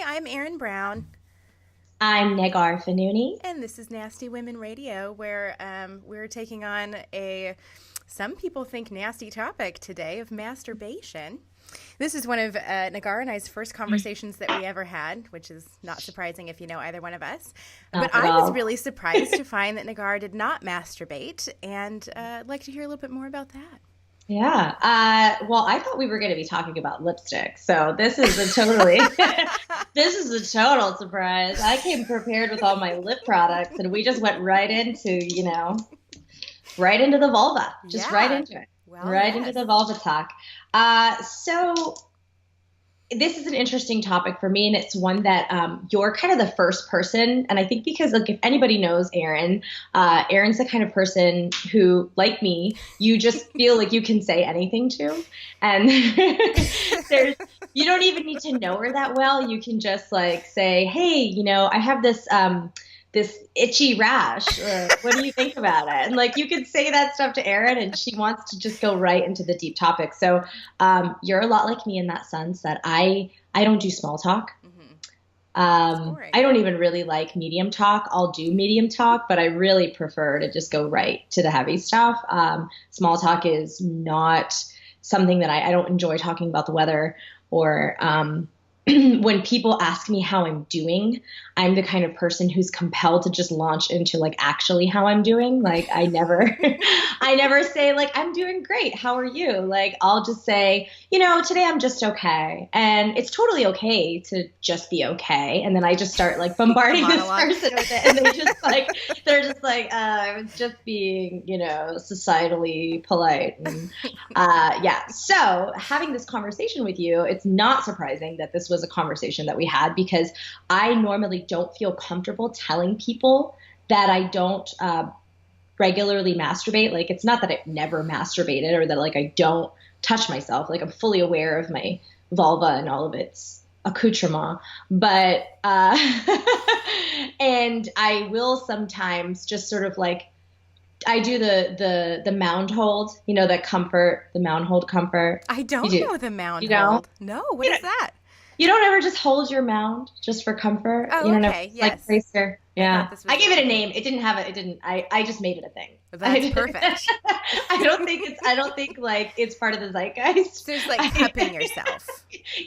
I'm Erin Brown. I'm Negar Fanuni. And this is Nasty Women Radio, where we're taking on some people think nasty topic today of masturbation. This is one of Nagar and I's first conversations that we ever had, which is not surprising if you know either one of us. But I was really surprised to find that Nagar did not masturbate, and I'd like to hear a little bit more about that. Yeah. Well, I thought we were going to be talking about lipstick, so this is a total surprise. I came prepared with all my lip products, and we just went right into the vulva, right into it, into the vulva talk. So this is an interesting topic for me, and it's one that you're kind of the first person, and I think because if anybody knows Erin, Erin's the kind of person who, like me, you just feel like you can say anything to, and you don't even need to know her that well. You can just say, hey, I have this itchy rash. What do you think about it? And you can say that stuff to Erin, and she wants to just go right into the deep topic. So you're a lot like me in that sense that I don't do small talk. I don't even really like medium talk. I'll do medium talk, but I really prefer to just go right to the heavy stuff. Small talk is not something that I don't enjoy talking about the weather or when people ask me how I'm doing, I'm the kind of person who's compelled to just launch into actually how I'm doing. I never say I'm doing great. How are you? I'll just say, today I'm just okay. And it's totally okay to just be okay. And then I just start bombarding this person with it. And they're just I was just being, societally polite. And, yeah. So having this conversation with you, it's not surprising that this was a conversation that we had because I normally don't feel comfortable telling people that I don't regularly masturbate. It's not that I've never masturbated or that I don't touch myself. I'm fully aware of my vulva and all of its accoutrement, but and I will sometimes just sort of I do the mound hold, that comfort, the mound hold comfort. I don't know the mound hold. No, what is that? You don't ever just hold your mound just for comfort? Oh, you don't okay, ever, yes. Place your, yeah. I gave it a name. It didn't have it. It didn't. I just made it a thing. That's perfect. I don't think it's part of the zeitgeist. So it's cupping yourself.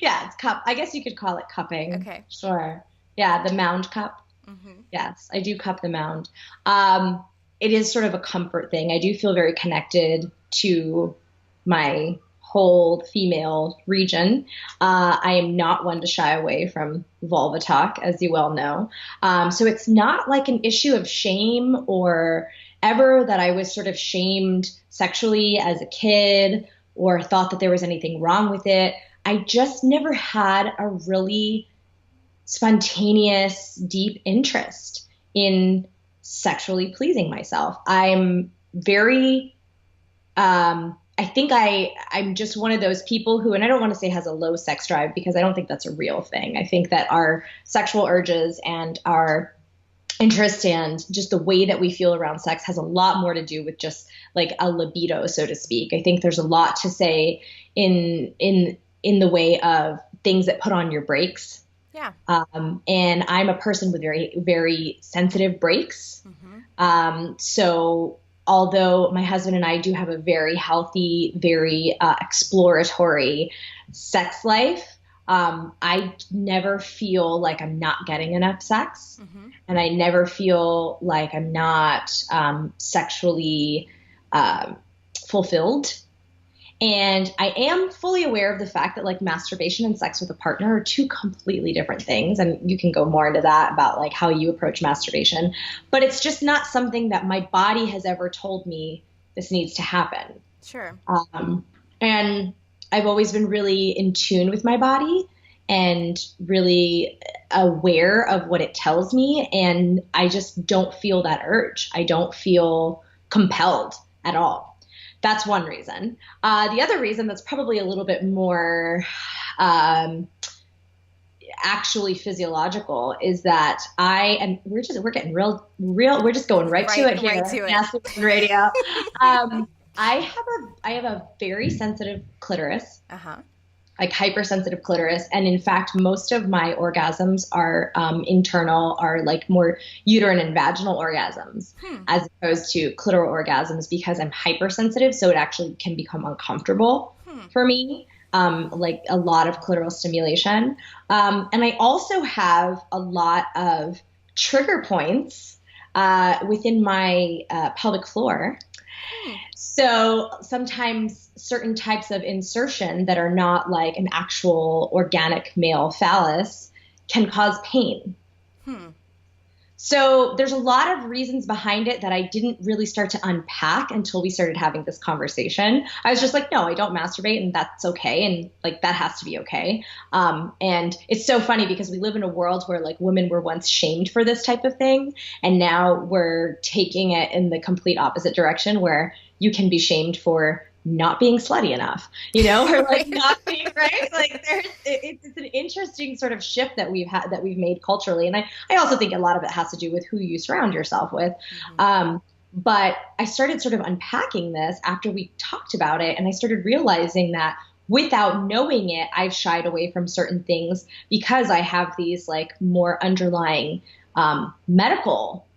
Yeah, it's cup. I guess you could call it cupping. Okay. Sure. Yeah, the mound cup. Mm-hmm. Yes, I do cup the mound. It is sort of a comfort thing. I do feel very connected to my whole female region. I am not one to shy away from vulva talk, as you well know. So it's not an issue of shame or ever that I was sort of shamed sexually as a kid or thought that there was anything wrong with it. I just never had a really spontaneous, deep interest in sexually pleasing myself. I'm very I think I'm just one of those people who, and I don't want to say has a low sex drive because I don't think that's a real thing. I think that our sexual urges and our interest and just the way that we feel around sex has a lot more to do with just a libido, so to speak. I think there's a lot to say in the way of things that put on your brakes. Yeah. And I'm a person with very, very sensitive brakes. Mm-hmm. So although my husband and I do have a very healthy, very exploratory sex life, I never feel like I'm not getting enough sex. Mm-hmm. And I never feel like I'm not sexually fulfilled. And I am fully aware of the fact that masturbation and sex with a partner are two completely different things. And you can go more into that about how you approach masturbation. But it's just not something that my body has ever told me this needs to happen. Sure. And I've always been really in tune with my body and really aware of what it tells me. And I just don't feel that urge. I don't feel compelled at all. That's one reason. The other reason that's probably a little bit more actually physiological is that we're getting real, we're just going right to it here. Masturbation radio. I have a very sensitive clitoris. Uh-huh. like hypersensitive clitoris. And in fact, most of my orgasms are internal, are like more uterine and vaginal orgasms as opposed to clitoral orgasms because I'm hypersensitive. So it actually can become uncomfortable for me, like a lot of clitoral stimulation. And I also have a lot of trigger points within my pelvic floor. So sometimes certain types of insertion that are not like an actual organic male phallus can cause pain. So there's a lot of reasons behind it that I didn't really start to unpack until we started having this conversation. I was just like, no, I don't masturbate and that's okay. And like, that has to be okay. And it's so funny because we live in a world where like women were once shamed for this type of thing. And now we're taking it in the complete opposite direction where you can be shamed for not being slutty enough, you know, or like not being right. Like it's an interesting sort of shift that we've made culturally. And I also think a lot of it has to do with who you surround yourself with. But I started sort of unpacking this after we talked about it. And I started realizing that without knowing it, I've shied away from certain things because I have these like more underlying medical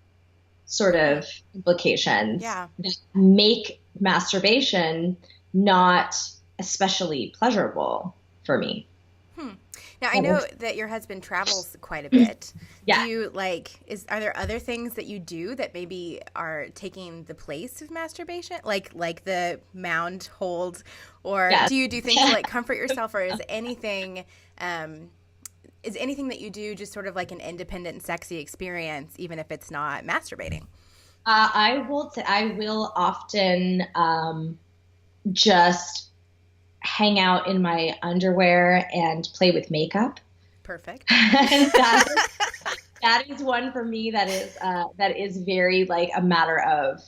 sort of implications that make masturbation not especially pleasurable for me. Now I know that your husband travels quite a bit. Yeah. Do you are there other things that you do that maybe are taking the place of masturbation? Like the mound hold, or do you do things to like comfort yourself, or is anything that you do just sort of like an independent and sexy experience, even if it's not masturbating? I will often just hang out in my underwear and play with makeup. Perfect. And that is one for me that is very like a matter of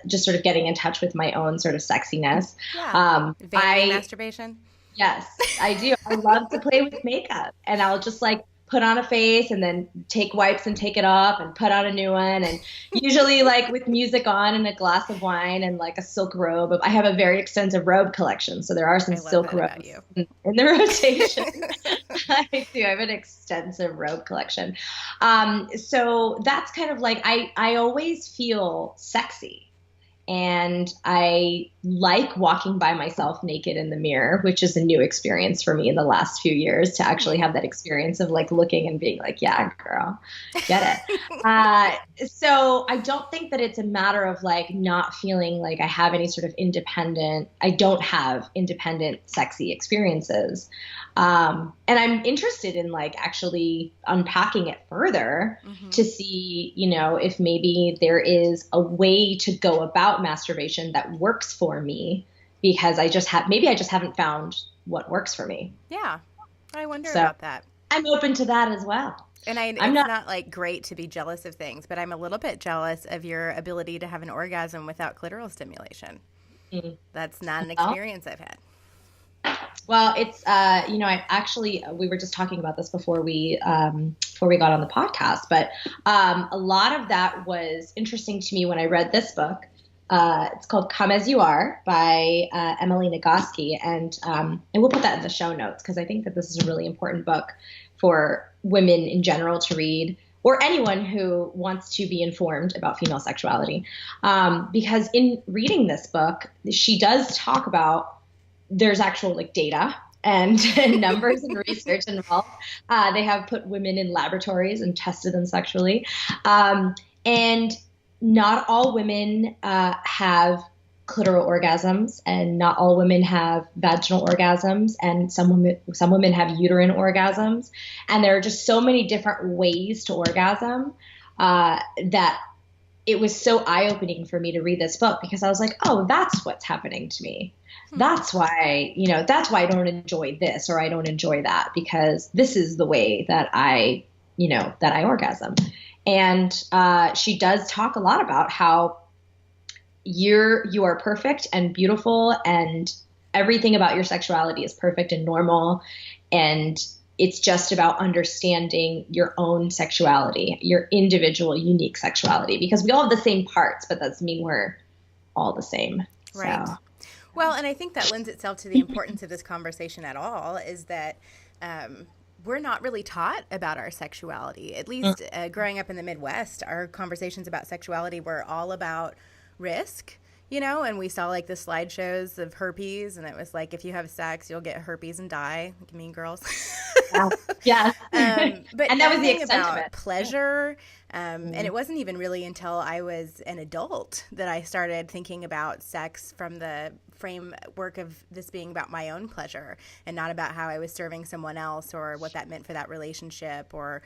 just sort of getting in touch with my own sort of sexiness. Yeah. Vanity masturbation. Yes, I do. I love to play with makeup, and I'll just like put on a face and then take wipes and take it off and put on a new one. And usually like with music on and a glass of wine and like a silk robe. I have a very extensive robe collection. So there are some silk robes in the rotation. I do. I have an extensive robe collection. So that's kind of like, I always feel sexy. And I like walking by myself naked in the mirror, which is a new experience for me in the last few years, to actually have that experience of like looking and being like, yeah, girl, get it. So I don't think that it's a matter of like not feeling like I have any sort of I don't have independent sexy experiences. And I'm interested in like actually unpacking it further to see, you know, if maybe there is a way to go about masturbation that works for me, because I just haven't found what works for me. Yeah. I wonder about that. I'm open to that as well. And it's not like great to be jealous of things, but I'm a little bit jealous of your ability to have an orgasm without clitoral stimulation. That's not an experience I've had. Well, it's, you know, we were just talking about this before we got on the podcast, but a lot of that was interesting to me when I read this book. It's called Come As You Are by Emily Nagoski. And we'll put that in the show notes because I think that this is a really important book for women in general to read, or anyone who wants to be informed about female sexuality. Because in reading this book, she does talk about there's actual like data and numbers and research involved. They have put women in laboratories and tested them sexually. And not all women have clitoral orgasms, and not all women have vaginal orgasms, and some women have uterine orgasms. And there are just so many different ways to orgasm that it was so eye-opening for me to read this book, because I was like, oh, that's what's happening to me. That's why I don't enjoy this, or I don't enjoy that, because this is the way that I orgasm. And she does talk a lot about how you are perfect and beautiful, and everything about your sexuality is perfect and normal. And it's just about understanding your own sexuality, your individual, unique sexuality, because we all have the same parts, but that doesn't mean we're all the same. Right. So. Well, and I think that lends itself to the importance of this conversation at all, is that we're not really taught about our sexuality. At least growing up in the Midwest, our conversations about sexuality were all about risk, and we saw like the slideshows of herpes, and it was like, if you have sex, you'll get herpes and die, like Mean Girls. Yeah. But and that was the extent about of it. Pleasure. And it wasn't even really until I was an adult that I started thinking about sex from the framework of this being about my own pleasure and not about how I was serving someone else or what that meant for that relationship, or,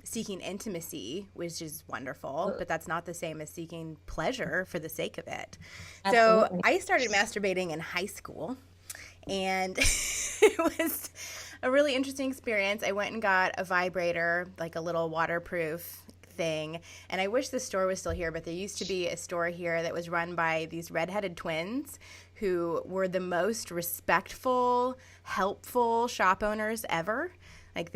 seeking intimacy, which is wonderful, but that's not the same as seeking pleasure for the sake of it. Absolutely. So I started masturbating in high school, and it was a really interesting experience. I went and got a vibrator, like a little waterproof thing, and I wish the store was still here, but there used to be a store here that was run by these redheaded twins who were the most respectful, helpful shop owners ever. Like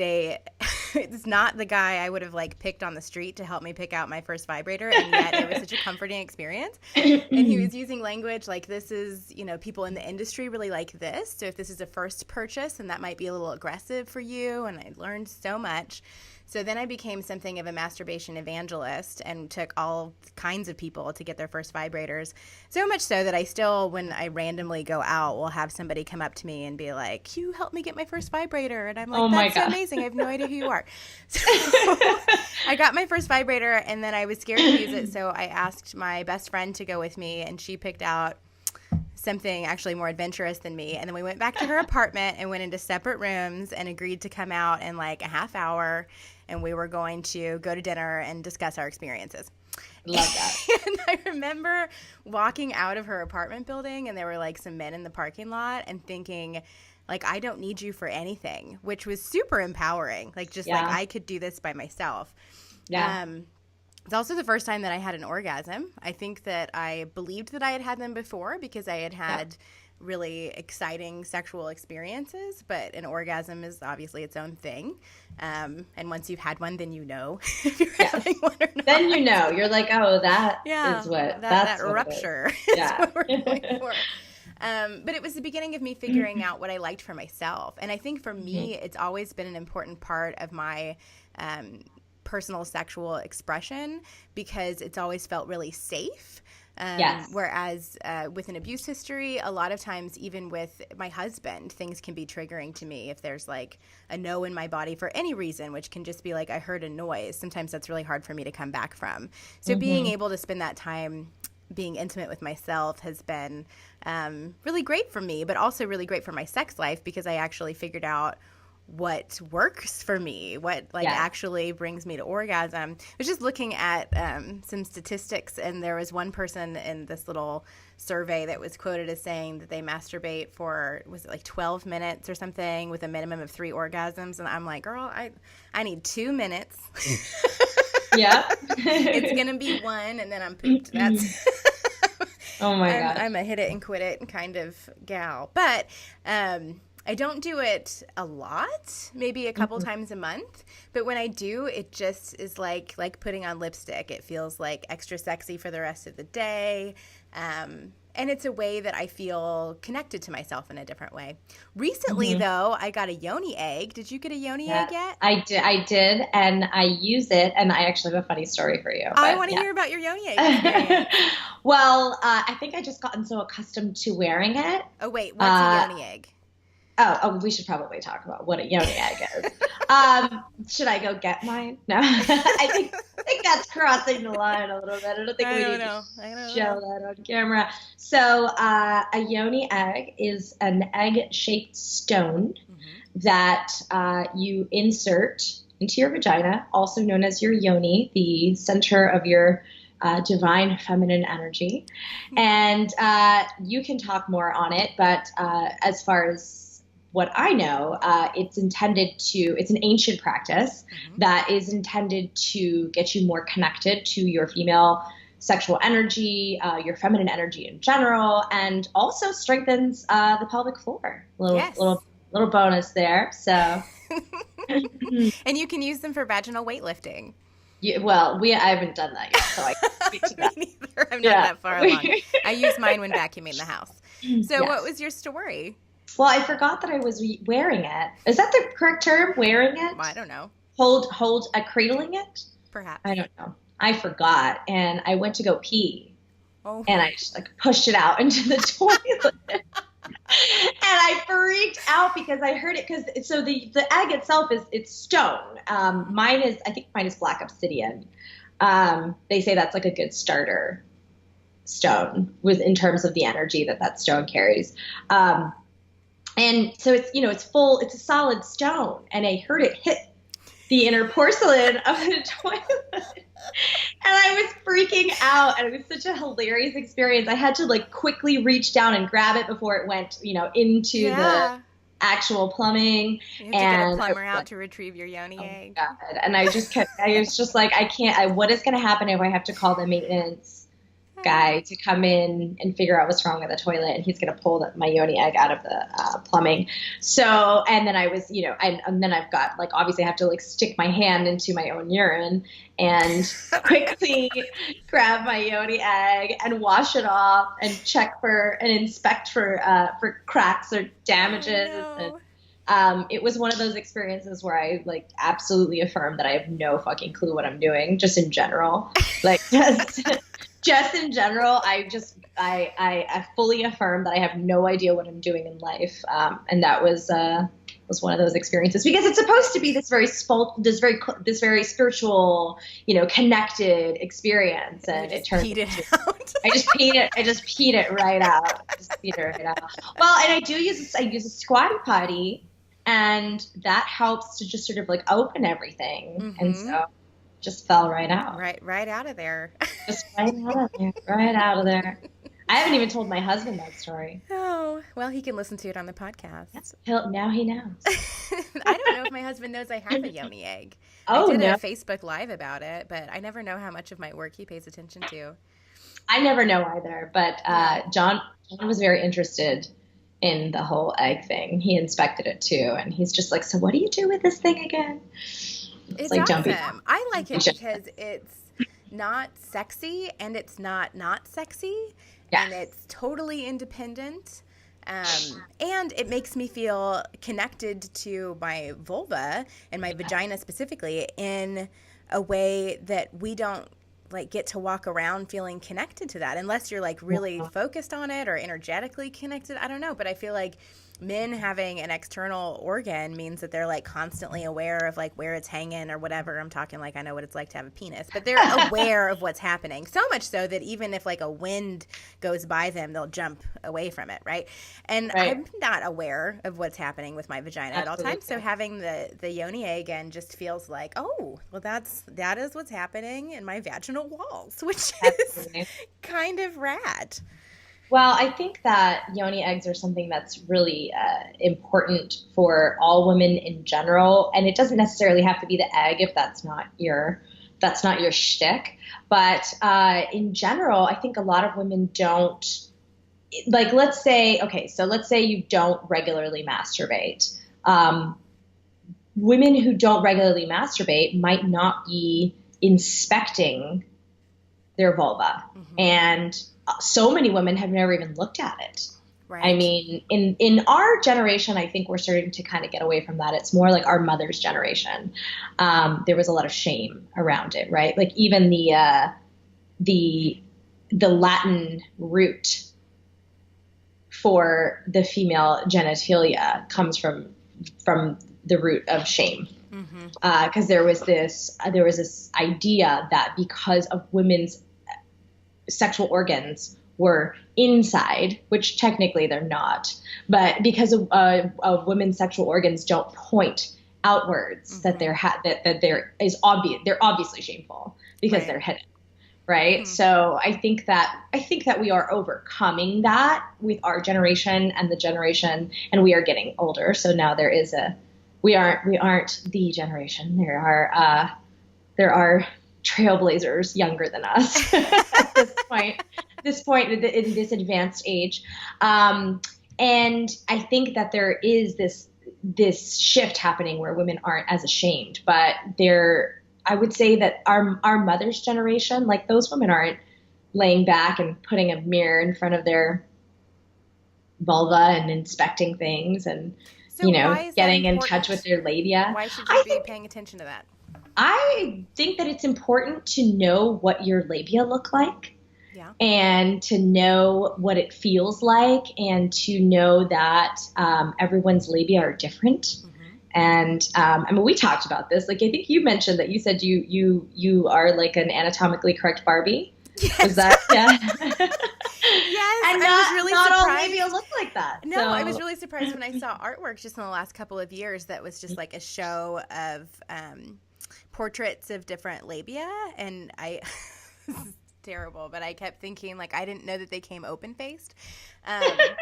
it's not the guy I would have like picked on the street to help me pick out my first vibrator, and yet it was such a comforting experience. And he was using language like, this is, people in the industry really like this. So if this is a first purchase, then that might be a little aggressive for you. And I learned so much. So then I became something of a masturbation evangelist and took all kinds of people to get their first vibrators. So much so that I still, when I randomly go out, will have somebody come up to me and be like, "Can you help me get my first vibrator?" And I'm like, "That's so amazing. I have no idea who you are." So I got my first vibrator, and then I was scared to use it. So I asked my best friend to go with me, and she picked out something actually more adventurous than me. And then we went back to her apartment and went into separate rooms and agreed to come out in like a half hour. And we were going to go to dinner and discuss our experiences. Love that. And I remember walking out of her apartment building, and there were like some men in the parking lot, and thinking, like, I don't need you for anything, which was super empowering. Like, just like I could do this by myself. Yeah. It's also the first time that I had an orgasm. I think that I believed that I had had them before because I had really exciting sexual experiences, but an orgasm is obviously its own thing. And once you've had one, then you know if you're having one or not. Then you're like, oh, that is what that rupture is what we're going for. But it was the beginning of me figuring out what I liked for myself. And I think for me, it's always been an important part of my personal sexual expression because it's always felt really safe. Whereas with an abuse history, a lot of times, even with my husband, things can be triggering to me if there's like a no in my body for any reason, which can just be like, I heard a noise. Sometimes that's really hard for me to come back from. So being able to spend that time being intimate with myself has been really great for me, but also really great for my sex life because I actually figured out what works for me, what actually brings me to orgasm. I was just looking at some statistics, and there was one person in this little survey that was quoted as saying that they masturbate for, was it like 12 minutes or something with a minimum of 3 orgasms? And I'm like, girl, I need 2 minutes. Yeah. It's going to be 1 and then I'm pooped. That's oh my God. I'm a hit it and quit it kind of gal. But I don't do it a lot, maybe a couple times a month. But when I do, it just is like putting on lipstick. It feels like extra sexy for the rest of the day. And it's a way that I feel connected to myself in a different way. Recently, though, I got a YONI egg. Did you get a YONI egg yet? I did, and I use it, and I actually have a funny story for you. I want to hear about your YONI egg experience. Well, I think I just gotten so accustomed to wearing it. Oh, wait, what's a YONI egg? Oh, we should probably talk about what a YONI egg is. Should I go get mine? No, I think that's crossing the line a little bit. I don't think we need to show that on camera. So a YONI egg is an egg-shaped stone that you insert into your vagina, also known as your yoni, the center of your divine feminine energy. And you can talk more on it, but as far as what I know, it's an ancient practice that is intended to get you more connected to your female sexual energy, your feminine energy in general, and also strengthens the pelvic floor. Little bonus there. So, and you can use them for vaginal weightlifting. I haven't done that yet, so I can't speak to that. Me neither. I'm not that far along. I use mine when vacuuming the house. So Yes. What was your story? Well, I forgot that I was wearing it. Is that the correct term? Wearing it? I don't know. Cradling it? Perhaps. I don't know. I forgot, and I went to go pee, and I just like pushed it out into the toilet, and I freaked out because I heard it. Because so the egg itself it's stone. I think mine is black obsidian. They say that's like a good starter stone in terms of the energy that stone carries. And so it's a solid stone, and I heard it hit the inner porcelain of the toilet, and I was freaking out, and it was such a hilarious experience. I had to like quickly reach down and grab it before it went, into the actual plumbing. You had to get a plumber out to retrieve your yoni egg. God. And I was just like, what is going to happen if I have to call the maintenance guy to come in and figure out what's wrong with the toilet, and he's going to pull my yoni egg out of the plumbing. So, and then I was, and then I've got like, obviously I have to like stick my hand into my own urine and quickly grab my yoni egg and wash it off and check and inspect for cracks or damages. Oh, no. And it was one of those experiences where I like absolutely affirmed that I have no fucking clue what I'm doing, just in general. Like just in general, I fully affirm that I have no idea what I'm doing in life, and that was one of those experiences, because it's supposed to be this very spiritual, connected experience, and it turned peed it out. I just peed it right out. Well, and I use a squatty potty, and that helps to just sort of like open everything, and so. Just fell right out. Right out of there. Just right out of there. I haven't even told my husband that story. Oh, well, he can listen to it on the podcast. Now he knows. I don't know if my husband knows I have a yoni egg. Oh, I did a Facebook Live about it, but I never know how much of my work he pays attention to. I never know either, but John was very interested in the whole egg thing. He inspected it too, and he's just like, so what do you do with this thing again? It's like awesome. I like it because it's not sexy, and it's not sexy, yes. And it's totally independent, and it makes me feel connected to my vulva and my vagina specifically in a way that we don't like get to walk around feeling connected to that unless you're like really focused on it or energetically connected. I don't know, but I feel like men having an external organ means that they're like constantly aware of like where it's hanging or whatever. I'm talking like I know what it's like to have a penis, but they're aware of what's happening, so much so that even if like a wind goes by them, they'll jump away from it, right? And I'm not aware of what's happening with my vagina at all times, so having the yoni egg and just feels like, oh, well that is what's happening in my vaginal walls, which is kind of rad. Well, I think that yoni eggs are something that's really important for all women in general, and it doesn't necessarily have to be the egg if that's not your shtick. But in general, I think a lot of women don't like. Let's say you don't regularly masturbate. Women who don't regularly masturbate might not be inspecting their vulva, and so many women have never even looked at it. Right. I mean, in our generation, I think we're starting to kind of get away from that. It's more like our mother's generation. There was a lot of shame around it, right? Like even the Latin root for the female genitalia comes from the root of shame. Because there was this idea that because of women's sexual organs were inside, which technically they're not, but because of women's sexual organs don't point outwards, that they're obviously shameful because they're hidden, right? So I think that we are overcoming that with our generation and the generation, and we are getting older. So now we aren't the generation. There are trailblazers younger than us at this point in this advanced age. And I think that there is this shift happening where women aren't as ashamed, but I would say that our mother's generation, like those women aren't laying back and putting a mirror in front of their vulva and inspecting things and, so getting in touch with their labia. Why should you be paying attention to that? I think that it's important to know what your labia look like. Yeah. And to know what it feels like, and to know that everyone's labia are different. Mm-hmm. And I mean, we talked about this. Like, I think you mentioned that you said you are like an anatomically correct Barbie. Yes. Was that yes? And not all labia look like that. No, I was really surprised when I saw artwork just in the last couple of years that was just like a show of portraits of different labia, and I. Terrible, but I kept thinking, like, I didn't know that they came open-faced.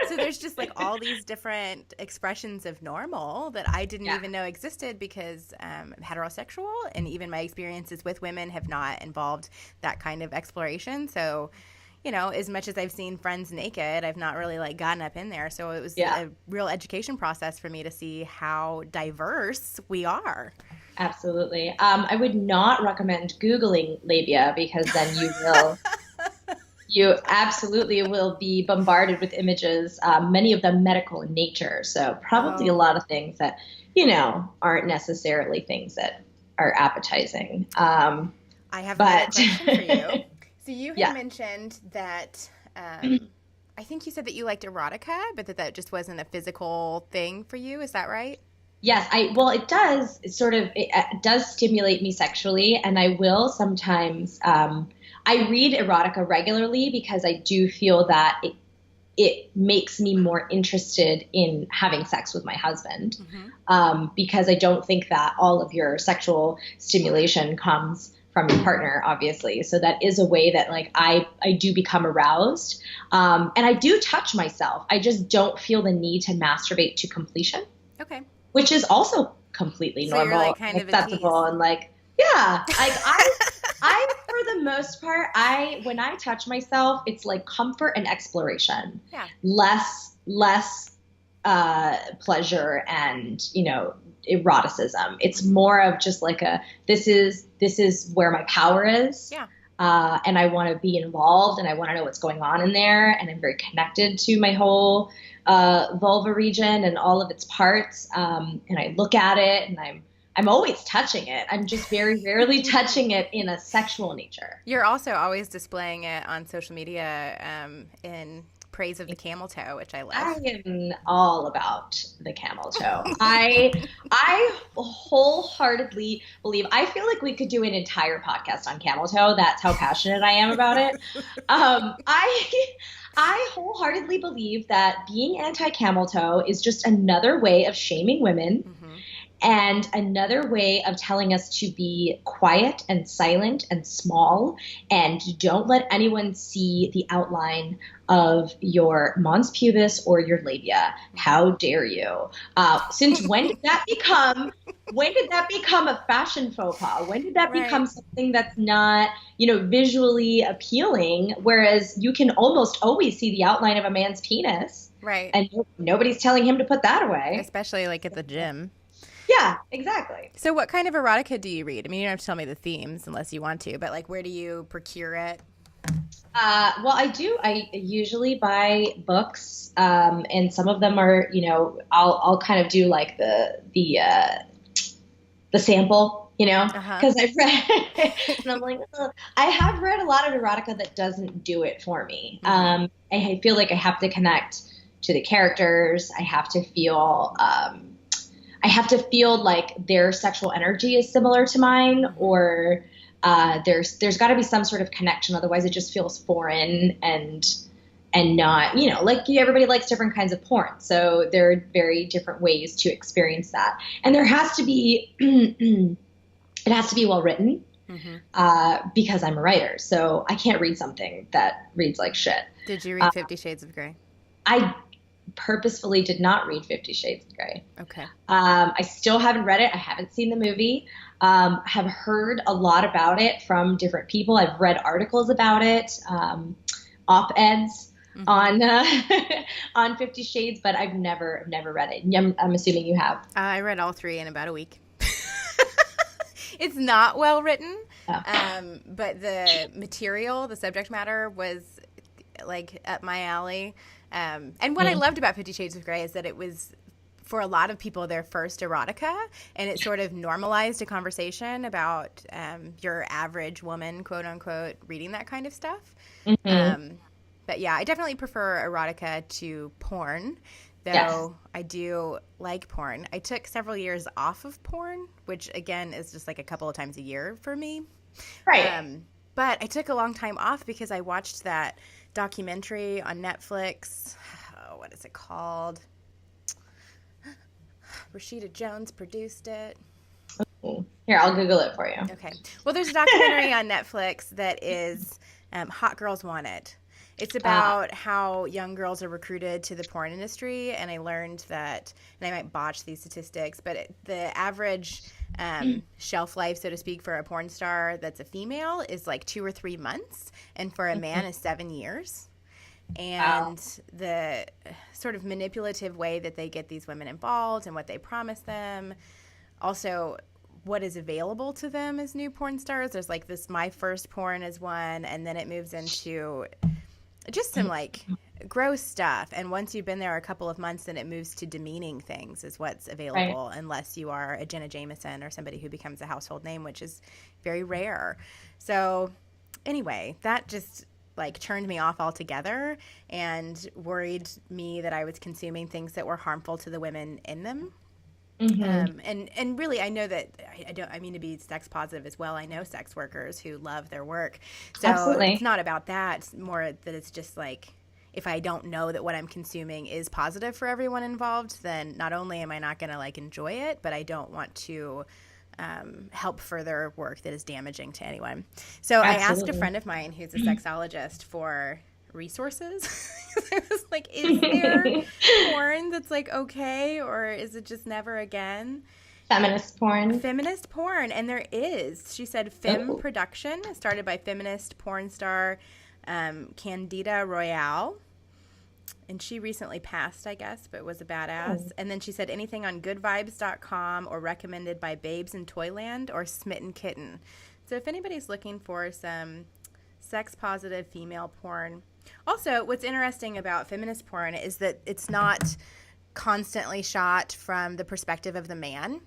So there's just like all these different expressions of normal that I didn't even know existed, because I'm heterosexual, and even my experiences with women have not involved that kind of exploration. So, as much as I've seen friends naked, I've not really like gotten up in there. So it was a real education process for me to see how diverse we are. Absolutely. I would not recommend Googling labia, because then you absolutely will be bombarded with images, many of them medical in nature. So probably a lot of things that, aren't necessarily things that are appetizing. I have a question for you. So you had mentioned that, I think you said that you liked erotica, but that just wasn't a physical thing for you. Is that right? Yes, it does it does stimulate me sexually, and I will sometimes, I read erotica regularly because I do feel that it makes me more interested in having sex with my husband, because I don't think that all of your sexual stimulation comes from your partner, obviously. So that is a way that like I do become aroused, and I do touch myself. I just don't feel the need to masturbate to completion. Okay. Which is also completely normal, like kind of acceptable, and like, like I for the most part, when I touch myself, it's like comfort and exploration, less pleasure and eroticism. It's more of just like this is where my power is, and I want to be involved, and I want to know what's going on in there, and I'm very connected to my whole vulva region and all of its parts, and I look at it, and I'm always touching it. I'm just very rarely touching it in a sexual nature. You're also always displaying it on social media in praise of the camel toe, which I love. I am all about the camel toe. I wholeheartedly believe, I feel like we could do an entire podcast on camel toe. That's how passionate I am about it. I wholeheartedly believe that being anti-camel toe is just another way of shaming women, and another way of telling us to be quiet and silent and small, and don't let anyone see the outline of your mons pubis or your labia. How dare you? Since when did that become a fashion faux pas? When did that become something that's not, visually appealing, whereas you can almost always see the outline of a man's penis. Right. And nobody's telling him to put that away. Especially like at the gym. Yeah, exactly. So what kind of erotica do you read? I mean, you don't have to tell me the themes unless you want to, but like, where do you procure it? Well, I do. I usually buy books, and some of them are, I'll kind of do like the sample, because I've read, and I'm like, I have read a lot of erotica that doesn't do it for me. I feel like I have to connect to the characters. I have to feel like their sexual energy is similar to mine, or there's got to be some sort of connection. Otherwise, it just feels foreign and not, like everybody likes different kinds of porn. So there are very different ways to experience that. And there has to be, it has to be well written, because I'm a writer. So I can't read something that reads like shit. Did you read 50 Shades of Grey? I purposefully did not read 50 Shades of Grey. Okay. I still haven't read it. I haven't seen the movie. Have heard a lot about it from different people. I've read articles about it, op-eds on 50 Shades, but I've never read it. I'm assuming you have. I read all three in about a week. It's not well written, Oh. but the material, the subject matter was like up my alley. And what I loved about 50 Shades of Grey is that it was, for a lot of people, their first erotica, and it sort of normalized a conversation about your average woman, quote unquote, reading that kind of stuff. But yeah, I definitely prefer erotica to porn, though. Yes. I do like porn. I took several years off of porn, which again is just like a couple of times a year for me. Right. But I took a long time off because I watched that documentary on Netflix. Oh, what is it called? Rashida Jones produced it. Here, I'll Google it for you. Okay. Well, there's a documentary on Netflix that is Hot Girls Want It. It's about how young girls are recruited to the porn industry, and I learned that, and I might botch these statistics, but the average shelf life, so to speak, for a porn star that's a female is like 2 or 3 months, and for a man is 7 years. And the sort of manipulative way that they get these women involved and what they promise them, also what is available to them as new porn stars. There's like this My First Porn is one, and then it moves into just some like gross stuff. And once you've been there a couple of months, then it moves to demeaning things is what's available, right, unless you are a Jenna Jameson or somebody who becomes a household name, which is very rare. So anyway, that just like turned me off altogether and worried me that I was consuming things that were harmful to the women in them. And really, I know that I mean to be sex positive as well. I know sex workers who love their work. So Absolutely. It's not about that. It's more that it's just like, if I don't know that what I'm consuming is positive for everyone involved, then not only am I not going to like enjoy it, but I don't want to help further work that is damaging to anyone. So Absolutely. I asked a friend of mine who's a sexologist for resources. I was like, is there porn that's like okay, or is it just never again? Feminist porn. Feminist porn, and there is. She said Fem Production, started by feminist porn star Candida Royale. And she recently passed, I guess, but was a badass. And then she said anything on goodvibes.com or recommended by Babes in Toyland or Smitten Kitten. So if anybody's looking for some sex-positive female porn. Also, what's interesting about feminist porn is that it's not constantly shot from the perspective of the man.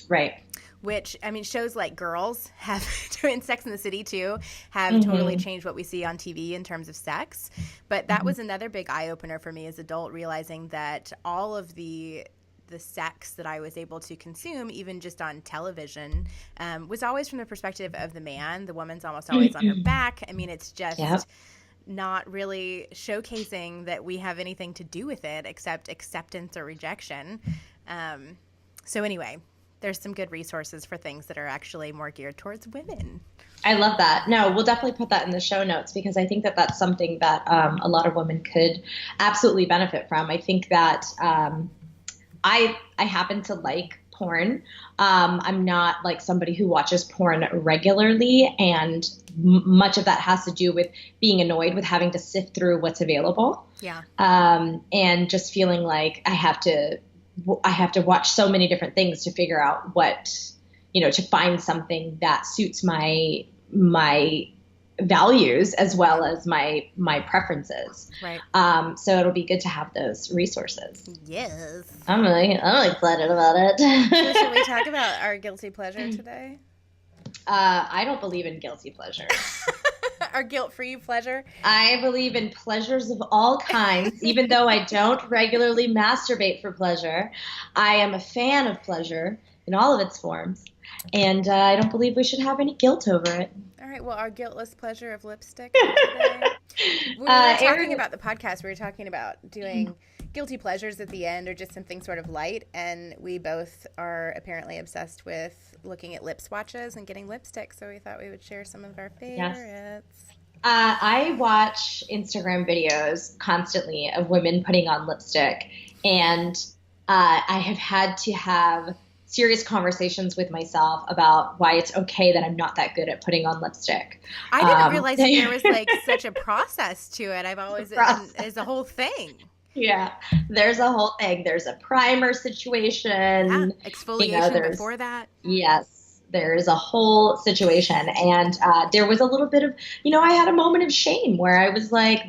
Right. Which, I mean, shows like Girls have, in Sex and the City too, have totally changed what we see on TV in terms of sex. But that was another big eye-opener for me as an adult, realizing that all of the sex that I was able to consume, even just on television, was always from the perspective of the man. The woman's almost always on her back. I mean, it's just not really showcasing that we have anything to do with it except acceptance or rejection. So anyway, there's some good resources for things that are actually more geared towards women. I love that. No, we'll definitely put that in the show notes because I think that that's something that a lot of women could absolutely benefit from. I think that I happen to like porn. I'm not like somebody who watches porn regularly, and much of that has to do with being annoyed with having to sift through what's available. Yeah. And just feeling like I have to watch so many different things to figure out what, to find something that suits my values as well as my preferences. Right. So it'll be good to have those resources. Yes. I'm really excited about it. So should we talk about our guilty pleasure today? I don't believe in guilty pleasures. Our guilt-free pleasure? I believe in pleasures of all kinds. Even though I don't regularly masturbate for pleasure, I am a fan of pleasure in all of its forms. And I don't believe we should have any guilt over it. All right. Well, our guiltless pleasure of lipstick today. We were talking Erin, about the podcast. We were talking about doing guilty pleasures at the end or just something sort of light. And we both are apparently obsessed with looking at lip swatches and getting lipstick. So we thought we would share some of our favorites. Yes. I watch Instagram videos constantly of women putting on lipstick. And I have had to have serious conversations with myself about why it's okay that I'm not that good at putting on lipstick. I didn't realize that there was like such a process to it. I've always, it's a whole thing. Yeah, there's a whole thing. There's a primer situation. Yeah, exfoliation before that. Yes. There's a whole situation. And there was a little bit of, I had a moment of shame where I was like,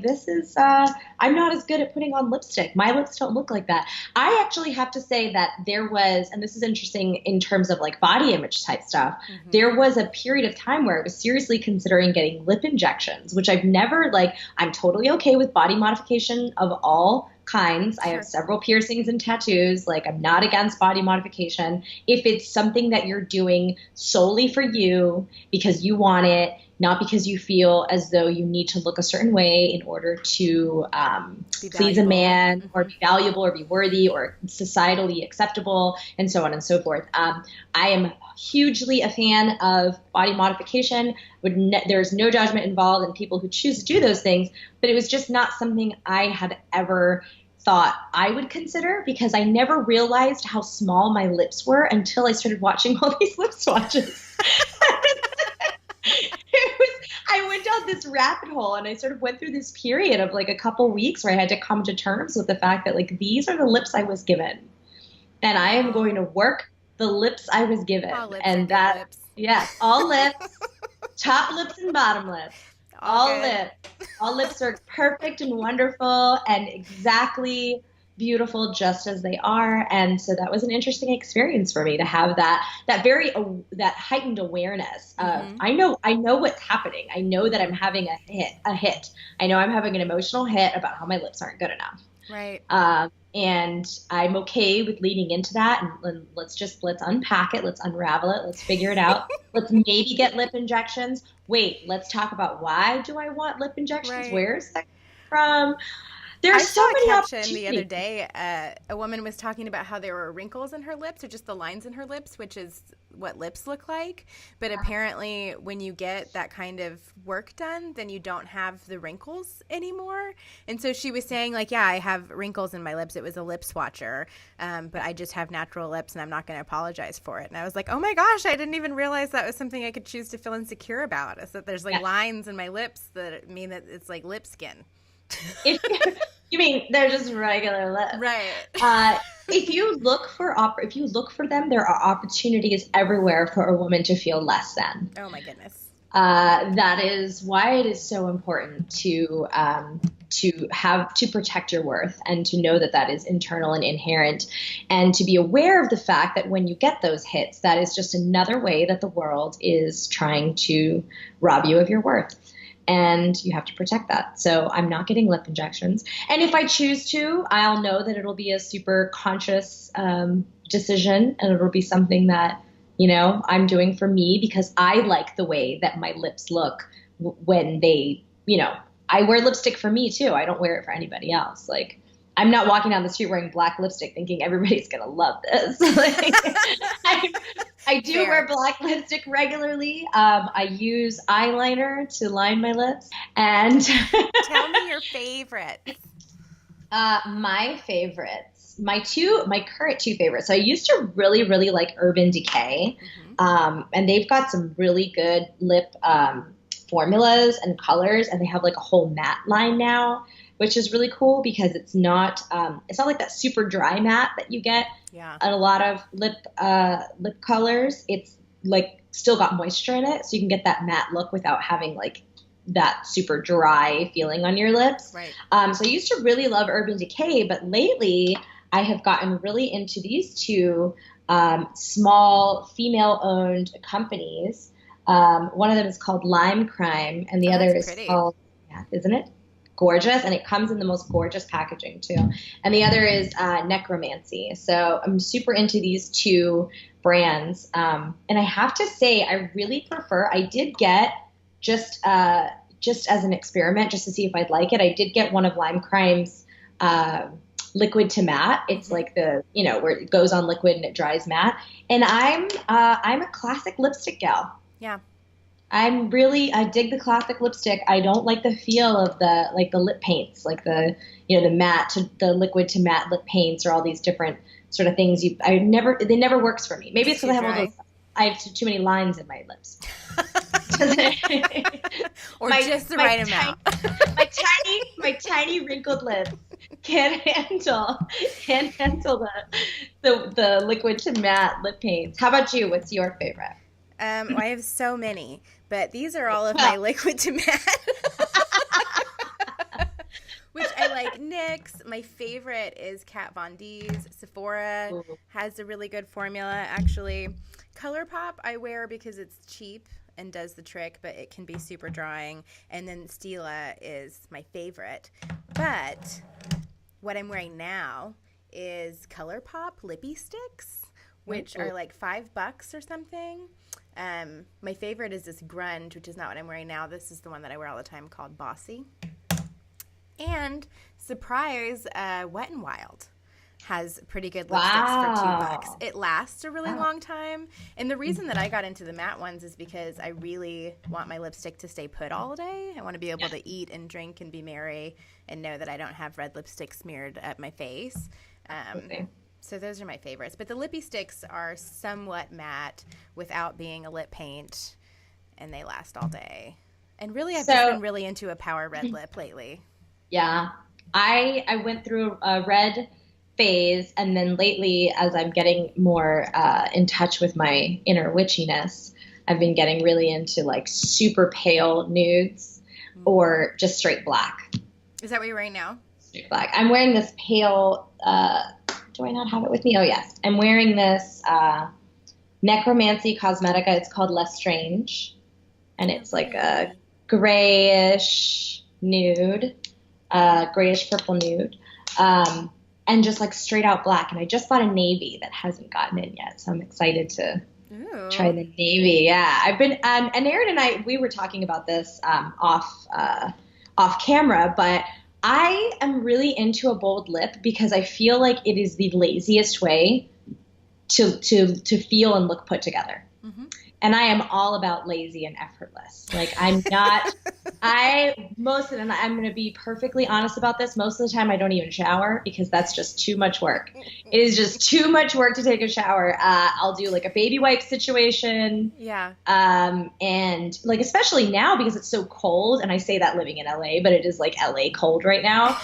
I'm not as good at putting on lipstick. My lips don't look like that. I actually have to say that there was, and this is interesting in terms of like body image type stuff, there was a period of time where I was seriously considering getting lip injections, which I've never, I'm totally okay with body modification of all kinds. I have several piercings and tattoos. I'm not against body modification. If it's something that you're doing solely for you because you want it, not because you feel as though you need to look a certain way in order to please a man or be valuable or be worthy or societally acceptable and so on and so forth. I am hugely a fan of body modification. There's no judgment involved in people who choose to do those things, but it was just not something I had ever thought I would consider because I never realized how small my lips were until I started watching all these lip swatches. I went down this rabbit hole and I sort of went through this period of a couple weeks where I had to come to terms with the fact that these are the lips I was given and I am going to work the lips I was given. And that, lips. Yes, all lips, top lips and bottom lips, all lips. All lips are perfect and wonderful and exactly beautiful just as they are. And so that was an interesting experience for me to have that heightened awareness of I know what's happening. I know that I'm having a hit. I know I'm having an emotional hit about how my lips aren't good enough. Right. And I'm okay with leading into that. And let's unpack it. Let's unravel it. Let's figure it out. Let's maybe get lip injections. Wait, let's talk about why do I want lip injections? Right. Where's that from? There's so many caption the other day. A woman was talking about how there were wrinkles in her lips or just the lines in her lips, which is what lips look like. But apparently when you get that kind of work done, then you don't have the wrinkles anymore. And so she was saying I have wrinkles in my lips. It was a lip swatcher. But I just have natural lips and I'm not going to apologize for it. And I was like, oh my gosh, I didn't even realize that was something I could choose to feel insecure about. Is that there's lines in my lips that mean that it's like lip skin. You mean they're just regular lips, right? If you look for them, there are opportunities everywhere for a woman to feel less than. Oh my goodness. That is why it is so important to protect your worth and to know that is internal and inherent, and to be aware of the fact that when you get those hits, that is just another way that the world is trying to rob you of your worth. And you have to protect that. So I'm not getting lip injections. And if I choose to, I'll know that it'll be a super conscious decision. And it'll be something that, I'm doing for me because I like the way that my lips look when they, I wear lipstick for me too. I don't wear it for anybody else. I'm not walking down the street wearing black lipstick thinking everybody's going to love this. I do wear black lipstick regularly. I use eyeliner to line my lips. And tell me your favorites. My favorites, my current two favorites. So I used to really, really like Urban Decay. And they've got some really good lip formulas and colors, and they have a whole matte line now, which is really cool because it's not like that super dry matte that you get at a lot of lip colors. It's still got moisture in it, so you can get that matte look without having that super dry feeling on your lips. Right. So I used to really love Urban Decay, but lately I have gotten really into these two small female-owned companies. One of them is called Lime Crime, and the other is pretty. called, isn't it? Gorgeous, and it comes in the most gorgeous packaging too. And the other is Necromancy. So I'm super into these two brands, and I have to say I really prefer. I did get just as an experiment, just to see if I'd like it. I did get one of Lime Crime's liquid to matte. It's like the where it goes on liquid and it dries matte. And I'm a classic lipstick gal. Yeah. I dig the classic lipstick. I don't like the feel of the lip paints, the matte to the liquid to matte lip paints or all these different sort of things. They never works for me. Maybe it's because I have too many lines in my lips. Or just the right amount. My tiny wrinkled lips can't handle the liquid to matte lip paints. How about you? What's your favorite? I have so many, but these are all of my liquid to matte. Which I like NYX. My favorite is Kat Von D's. Sephora has a really good formula, actually. ColourPop I wear because it's cheap and does the trick, but it can be super drying. And then Stila is my favorite. But what I'm wearing now is ColourPop Lippy Sticks, which are like $5 or something. My favorite is this Grunge, which is not what I'm wearing now. This is the one that I wear all the time, called Bossy. And surprise, Wet n Wild has pretty good lipsticks for $2. It lasts a really long time. And the reason that I got into the matte ones is because I really want my lipstick to stay put all day. I want to be able to eat and drink and be merry and know that I don't have red lipstick smeared at my face. So those are my favorites. But the lippy sticks are somewhat matte without being a lip paint, and they last all day. And really, I've just been really into a power red lip lately. Yeah. I went through a red phase, and then lately, as I'm getting more in touch with my inner witchiness, I've been getting really into like super pale nudes or just straight black. Is that what you're wearing now? Straight black. I'm wearing this pale, do I not have it with me? Oh, yes. I'm wearing this Necromancy Cosmetica. It's called Less Strange, and it's like a grayish nude. Grayish purple nude, and just like straight out black. And I just bought a navy that hasn't gotten in yet, so I'm excited to try the navy. Yeah, I've been and Erin and I, we were talking about this off camera, but I am really into a bold lip because I feel like it is the laziest way to feel and look put together. And I am all about lazy and effortless. Like I'm not, and I'm going to be perfectly honest about this. Most of the time I don't even shower because that's just too much work. It is just too much work to take a shower. I'll do like a baby wipe situation. Yeah. And like, especially now because it's so cold, and I say that living in LA, but it is like LA cold right now.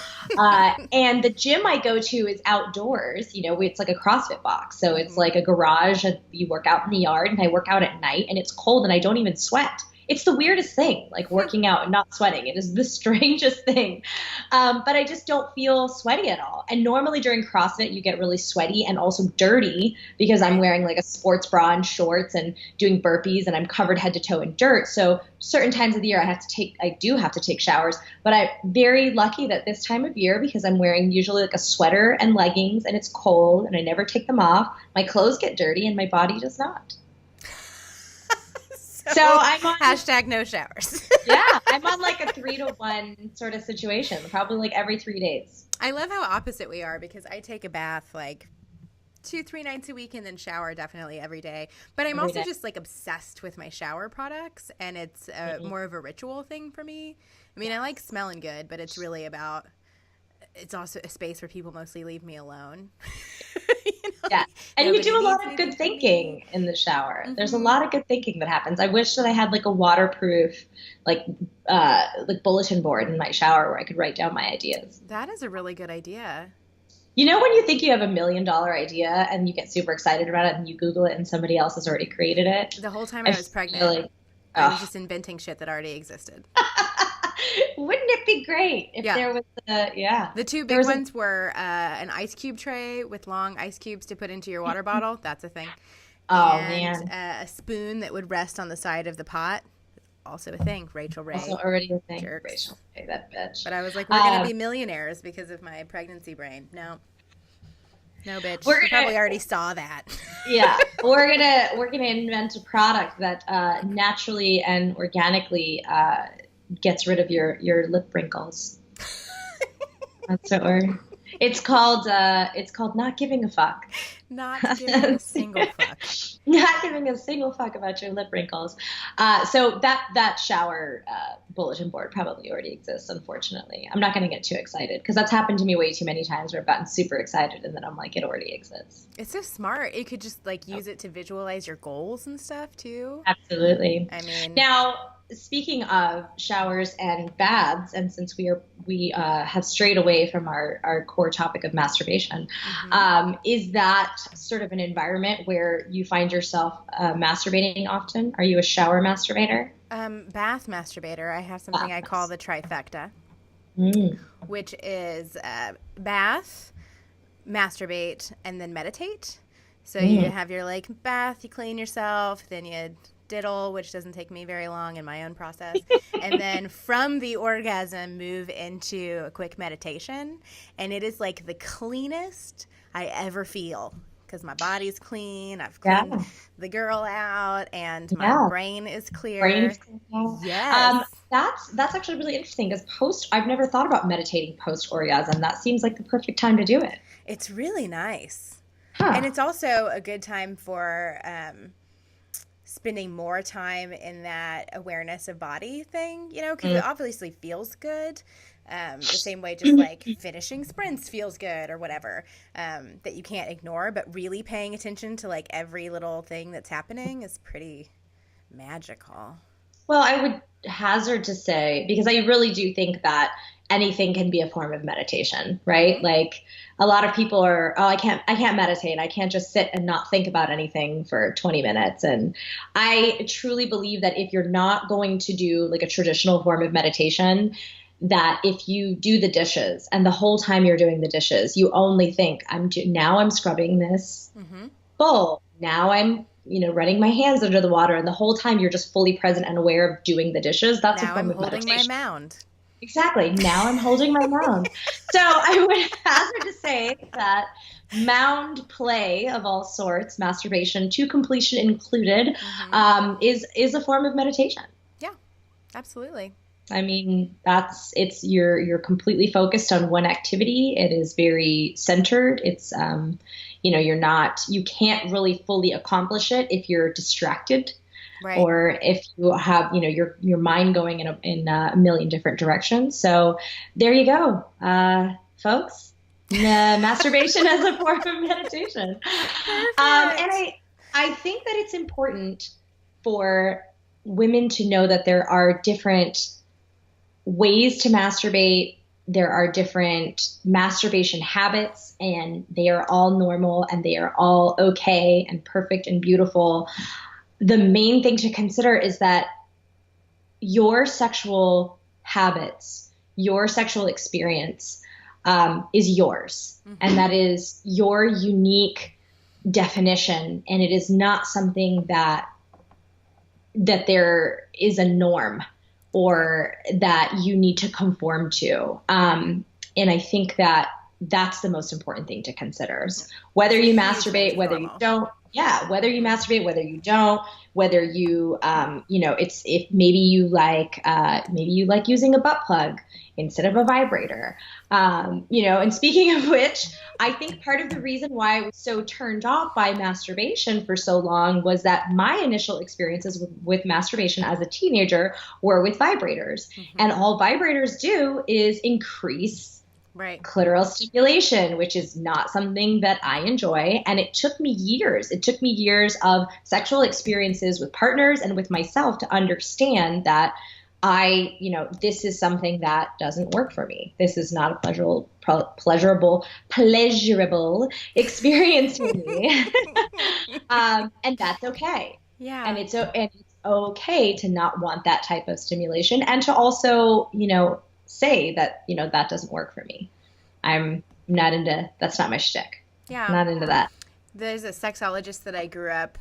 And the gym I go to is outdoors, it's like a CrossFit box. So it's like a garage, and you work out in the yard, and I work out at night, and it's cold and I don't even sweat. It's the weirdest thing, like working out and not sweating. It is the strangest thing. But I just don't feel sweaty at all. And normally during CrossFit, you get really sweaty and also dirty because I'm wearing like a sports bra and shorts and doing burpees, and I'm covered head to toe in dirt. So certain times of the year I do have to take showers, but I'm very lucky that this time of year, because I'm wearing usually like a sweater and leggings, and it's cold and I never take them off, my clothes get dirty and my body does not. So I'm on hashtag no showers. Yeah, I'm on like a 3-to-1 sort of situation, probably like every 3 days. I love how opposite we are because I take a bath like 2-3 nights a week and then shower definitely every day. But I'm also just like obsessed with my shower products, and it's more of a ritual thing for me. I mean, I like smelling good, but it's really about, it's also a space where people mostly leave me alone. Yeah. And you do a lot of good thinking in the shower. There's a lot of good thinking that happens. I wish that I had like a waterproof, like bulletin board in my shower where I could write down my ideas. That is a really good idea. When you think you have $1 million idea and you get super excited about it and you Google it and somebody else has already created it. The whole time I was pregnant, I was just inventing shit that already existed. Wouldn't it be great if there was The two big ones were an ice cube tray with long ice cubes to put into your water bottle. That's a thing. And a spoon that would rest on the side of the pot. Also a thing. Rachel Ray. Also already a thing. Jerks. Rachel Ray, that bitch. But I was like, we're going to be millionaires because of my pregnancy brain. No, bitch. You probably already saw that. Yeah. We're gonna invent a product that naturally and organically gets rid of your lip wrinkles. That's what it's called not giving a fuck. Not giving a single fuck. Not giving a single fuck about your lip wrinkles. So that shower bulletin board probably already exists, unfortunately. I'm not going to get too excited because that's happened to me way too many times where I've gotten super excited and then I'm like, it already exists. It's so smart. You could just like use it to visualize your goals and stuff too. Absolutely. I mean, now speaking of showers and baths, and since we have strayed away from our core topic of masturbation, is that sort of an environment where you find yourself masturbating often? Are you a shower masturbator? Bath masturbator. I have something I call the trifecta, which is bath, masturbate, and then meditate. So you have your like bath, you clean yourself, then you diddle, which doesn't take me very long in my own process, and then from the orgasm move into a quick meditation, and it is like the cleanest I ever feel because my body's clean, I've cleaned the girl out, and my brain is clear. Yes. That's actually really interesting because I've never thought about meditating post orgasm. That seems like the perfect time to do it. It's really nice. And it's also a good time for spending more time in that awareness of body thing, you know, because it obviously feels good. The same way just like finishing sprints feels good or whatever, that you can't ignore, but really paying attention to like every little thing that's happening is pretty magical. Well, I would hazard to say, because I really do think that anything can be a form of meditation, right? Like a lot of people are, I can't meditate. I can't just sit and not think about anything for 20 minutes. And I truly believe that if you're not going to do like a traditional form of meditation, that if you do the dishes and the whole time you're doing the dishes, you only think now I'm scrubbing this bowl. Now I'm, running my hands under the water, and the whole time you're just fully present and aware of doing the dishes. That's a form of meditation. Now I'm holding my mound. Exactly. Now I'm holding my mound. So I would hazard to say that mound play of all sorts, masturbation to completion included, is a form of meditation. Yeah, absolutely. I mean, you're completely focused on one activity. It is very centered. It's, you can't really fully accomplish it if you're distracted. Right. Or if you have, your mind going in a million different directions. So there you go, folks. Masturbation as a form of meditation. And I think that it's important for women to know that there are different ways to masturbate. There are different masturbation habits, and they are all normal, and they are all okay and perfect and beautiful. The main thing to consider is that your sexual habits, your sexual experience is yours. And that is your unique definition. And it is not something that there is a norm or that you need to conform to. And I think that that's the most important thing to consider. Whether you masturbate, whether you don't. Yeah, whether you masturbate, whether you don't, whether you, if maybe you like using a butt plug instead of a vibrator, and speaking of which, I think part of the reason why I was so turned off by masturbation for so long was that my initial experiences with masturbation as a teenager were with vibrators. And all vibrators do is increase clitoral stimulation, which is not something that I enjoy. And it took me years. It took me years of sexual experiences with partners and with myself to understand that this is something that doesn't work for me. This is not a pleasurable experience for me. And that's okay. Yeah. And it's okay to not want that type of stimulation, and to also, say that, that doesn't work for me. I'm not into, that's not my shtick. Yeah. I'm not into that. There's a sexologist that I grew up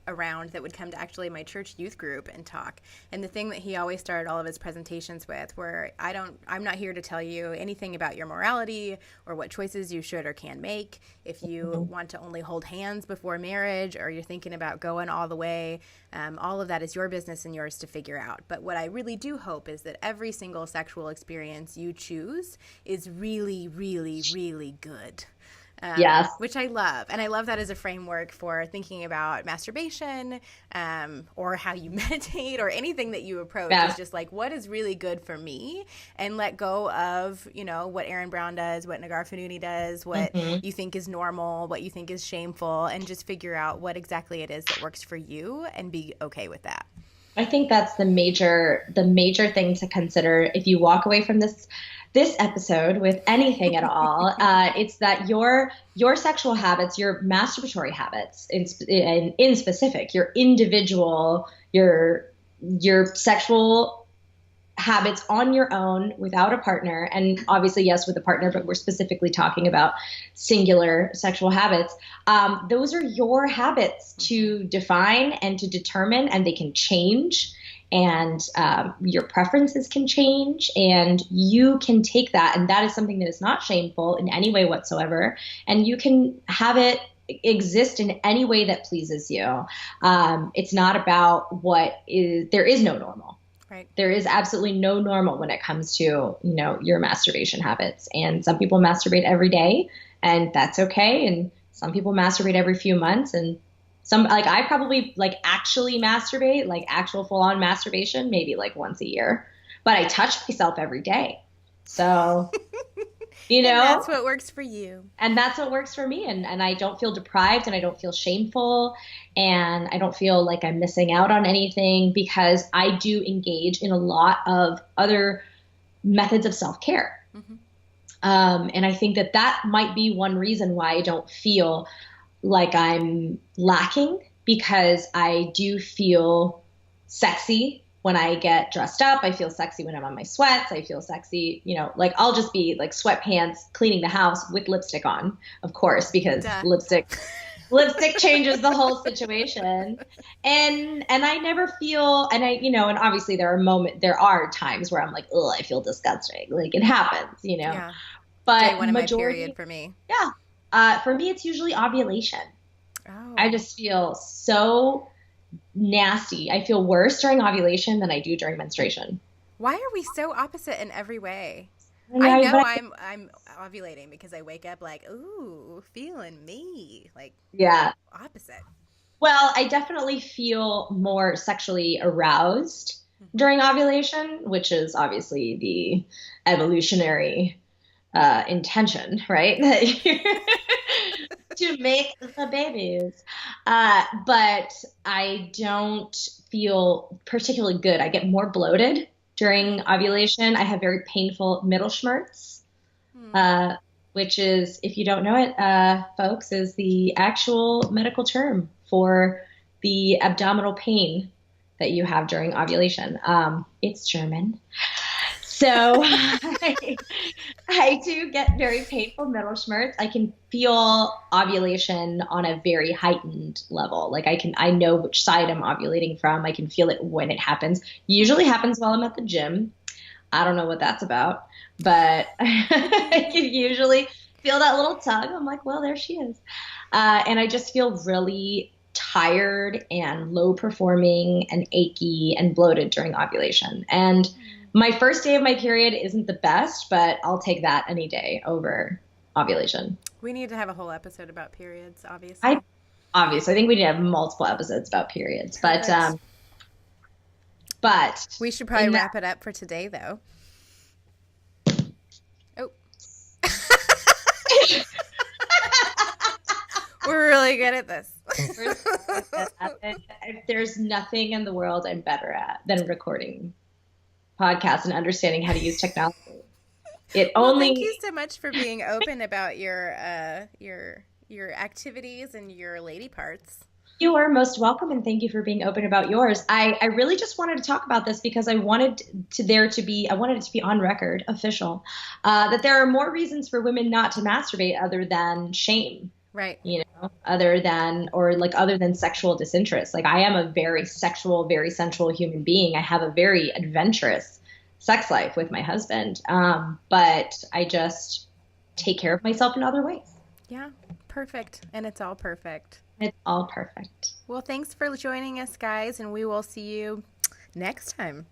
around that would come to actually my church youth group and talk. And the thing that he always started all of his presentations with were, I'm not here to tell you anything about your morality or what choices you should or can make. If you want to only hold hands before marriage, or you're thinking about going all the way, all of that is your business and yours to figure out. But what I really do hope is that every single sexual experience you choose is really, really, really good. Yes. Which I love. And I love that as a framework for thinking about masturbation, or how you meditate, or anything that you approach. It's just like, what is really good for me? And let go of, what Erin Brown does, what Nagar Fanuni does, what you think is normal, what you think is shameful, and just figure out what exactly it is that works for you and be okay with that. I think that's the major thing to consider if you walk away from this episode with anything at all. It's that your sexual habits, your masturbatory habits, in specific, your individual, your sexual habits on your own without a partner, and obviously yes with a partner, but we're specifically talking about singular sexual habits. Those are your habits to define and to determine, and they can change, and your preferences can change, and you can take that, and that is something that is not shameful in any way whatsoever, and you can have it exist in any way that pleases you. It's not about there is no normal. Right. There is absolutely no normal when it comes to, your masturbation habits. And some people masturbate every day, and that's okay. And some people masturbate every few months, and I probably actually masturbate, actual full on masturbation, maybe once a year, but I touch myself every day. So, and that's what works for you. And that's what works for me. And I don't feel deprived, and I don't feel shameful, and I don't feel like I'm missing out on anything, because I do engage in a lot of other methods of self-care. Mm-hmm. And I think that might be one reason why I don't feel like I'm lacking, because I do feel sexy when I get dressed up. I feel sexy when I'm on my sweats. I feel sexy, I'll just be sweatpants cleaning the house with lipstick on, of course, because lipstick changes the whole situation. And I never feel, and and obviously there are times where I'm like, oh, I feel disgusting. It happens, Yeah. But day one of my period for me. Yeah. For me, it's usually ovulation. Oh. I just feel so nasty. I feel worse during ovulation than I do during menstruation. Why are we so opposite in every way? I know I'm ovulating because I wake up ooh, feeling me. Yeah. Opposite. Well, I definitely feel more sexually aroused during ovulation, which is obviously the evolutionary intention, right? To make the babies. But I don't feel particularly good. I get more bloated during ovulation. I have very painful Mittelschmerz, which is, if you don't know it, folks, is the actual medical term for the abdominal pain that you have during ovulation. It's German. So I do get very painful Mittelschmerz. I can feel ovulation on a very heightened level. I know which side I'm ovulating from. I can feel it when it happens. Usually happens while I'm at the gym. I don't know what that's about, but I can usually feel that little tug. I'm like, well, there she is. And I just feel really tired and low performing and achy and bloated during ovulation. And my first day of my period isn't the best, but I'll take that any day over ovulation. We need to have a whole episode about periods, obviously. I think we need to have multiple episodes about periods. But we should probably wrap it up for today, though. Oh. We're really good at this. There's nothing in the world I'm better at than recording podcasts and understanding how to use technology. Thank you so much for being open about your activities and your lady parts. You are most welcome, and thank you for being open about yours. I really just wanted to talk about this because I wanted it to be on record, official, that there are more reasons for women not to masturbate other than shame. Right. Other than sexual disinterest. I am a very sexual, very sensual human being. I have a very adventurous sex life with my husband. But I just take care of myself in other ways. Yeah. Perfect. And it's all perfect. It's all perfect. Well, thanks for joining us, guys, and we will see you next time.